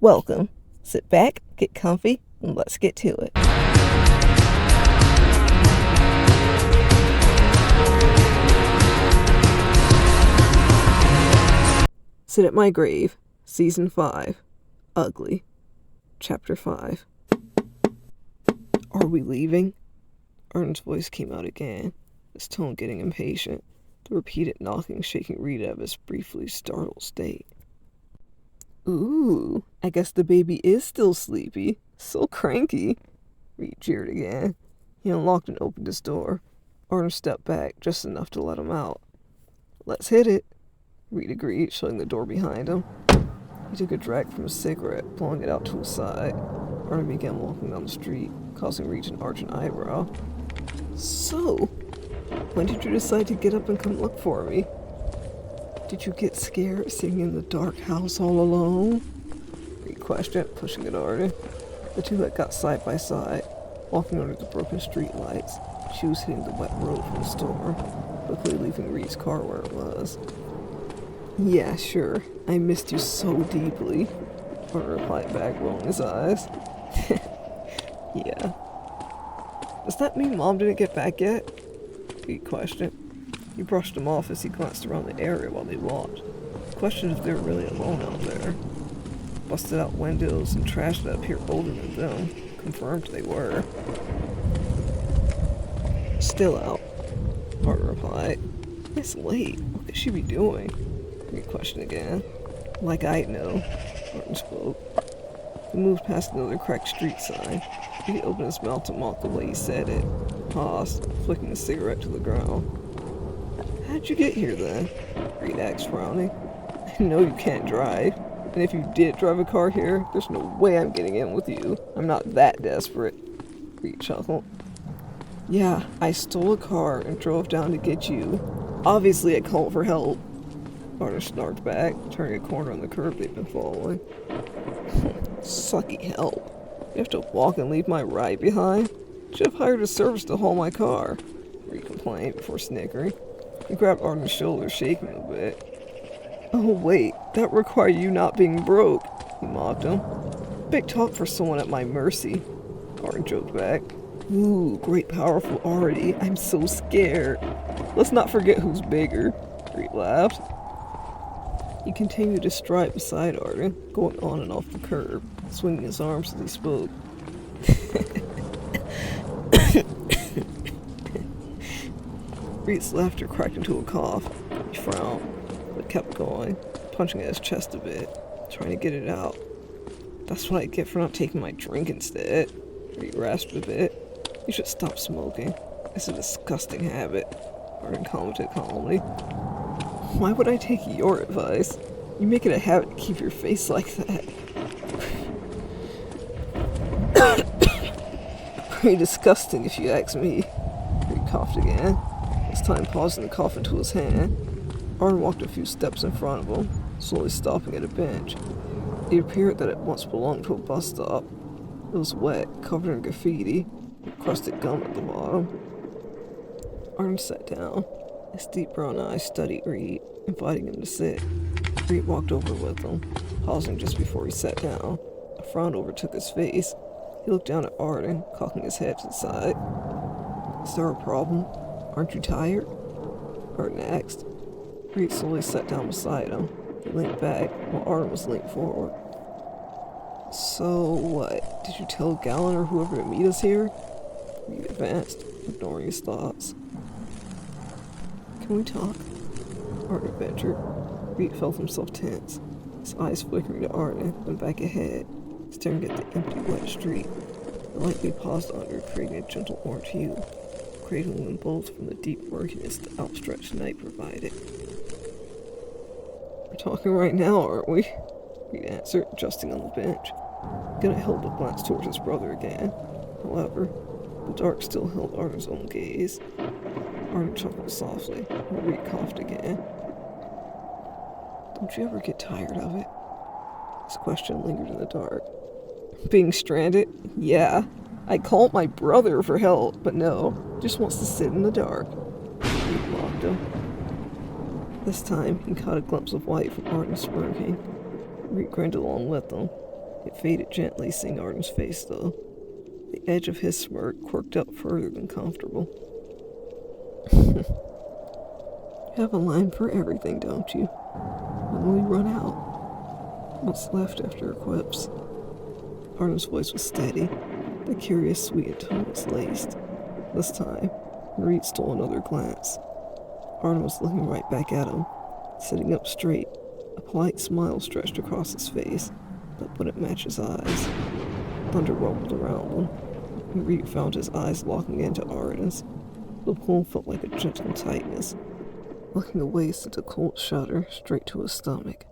Welcome. Sit back, get comfy, and let's get to it. Sit at My Grave, Season 5, Ugly, Chapter 5. Are we leaving? Arden's voice came out again, his tone getting impatient, the repeated knocking shaking Reed out of his briefly startled state. Ooh, I guess the baby is still sleepy. So cranky. Reed jeered again. He unlocked and opened his door. Arden stepped back just enough to let him out. Let's hit it, Reed agreed, shutting the door behind him. He took a drag from his cigarette, blowing it out to his side. Arden began walking down the street, causing Reed to arch an eyebrow. So, when did you decide to get up and come look for me? Did you get scared sitting in the dark house all alone? Reed questioned, pushing at Arden. The two had got side by side, walking under the broken street lights, shoes hitting the wet road from the storm, quickly leaving Reed's car where it was. Yeah, sure. I missed you so deeply, Arden replied back, rolling his eyes. Yeah. Does that mean Mom didn't get back yet? Reed questioned. He brushed him off as he glanced around the area while they walked. Questioned if they were really alone out there. Busted out windows and trash that appeared older than them. Confirmed they were. Still out, Arden replied. It's late. What could she be doing? Reed questioned again. Like I'd know, Arden spoke. He moved past another cracked street sign. He opened his mouth to mock the way he said it. Paused, flicking a cigarette to the ground. How'd you get here then? Reed asked, frowning. I know you can't drive, and if you did drive a car here, there's no way I'm getting in with you. I'm not that desperate. Reed chuckled. Yeah, I stole a car and drove down to get you. Obviously I called for help. Arden snarked back, turning a corner on the curb they'd been following. Sucky help. You have to walk and leave my ride behind? Should have hired a service to haul my car, Reed complained before snickering. He grabbed Arden's shoulder, shaking him a bit. Oh wait, that required you not being broke, he mocked him. Big talk for someone at my mercy, Arden joked back. Ooh, great powerful Artie, I'm so scared. Let's not forget who's bigger, Reed laughed. He continued to stride beside Arden, going on and off the curb, swinging his arms as he spoke. Reed's laughter cracked into a cough. He frowned, but kept going, punching at his chest a bit, trying to get it out. That's what I get for not taking my drink instead. Reed rasped a bit. You should stop smoking. It's a disgusting habit, Arden commented calmly. Why would I take your advice? You make it a habit to keep your face like that. Pretty disgusting if you ask me. Reed coughed again, this time pausing to cough into his hand. Arden walked a few steps in front of him, slowly stopping at a bench. It appeared that it once belonged to a bus stop. It was wet, covered in graffiti, with crusted gum at the bottom. Arden sat down. His deep brown eyes studied Reed, inviting him to sit. Reed walked over with him, pausing just before he sat down. A frown overtook his face. He looked down at Arden, cocking his head to the side. Is there a problem? Aren't you tired? Arden asked. Reed slowly sat down beside him. He leaned back, while Arden was leaning forward. So what? Did you tell Gallon or whoever to meet us here? Reed advanced, ignoring his thoughts. Can we talk? Arden ventured. Reed felt himself tense, his eyes flickering to Arden, then back ahead, staring at the empty, wet street. The light they paused under, creating a gentle orange hue, cradling them both from the deep murkiness the outstretched night provided. We're talking right now, aren't we? Reed answered, adjusting on the bench. Gonna held a glance towards his brother again. However, the dark still held Arden's own gaze. Arden chuckled softly, and Reed coughed again. Don't you ever get tired of it? His question lingered in the dark. Being stranded? Yeah. I called my brother for help, but no, just wants to sit in the dark. Reed mocked him. This time, he caught a glimpse of white from Arden smirking. Reed grinned along with them. It faded gently, seeing Arden's face, though. The edge of his smirk quirked up further than comfortable. You have a line for everything, don't you? When we run out, what's left after her quips? Arden's voice was steady. The curious, sweet tone was laced. This time, Reed stole another glance. Arden was looking right back at him, sitting up straight. A polite smile stretched across his face, but wouldn't match his eyes. Thunder rumbled around him, and Reed found his eyes locking into Arden's. The pull felt like a gentle tightness. Looking away sent a cold shudder straight to his stomach.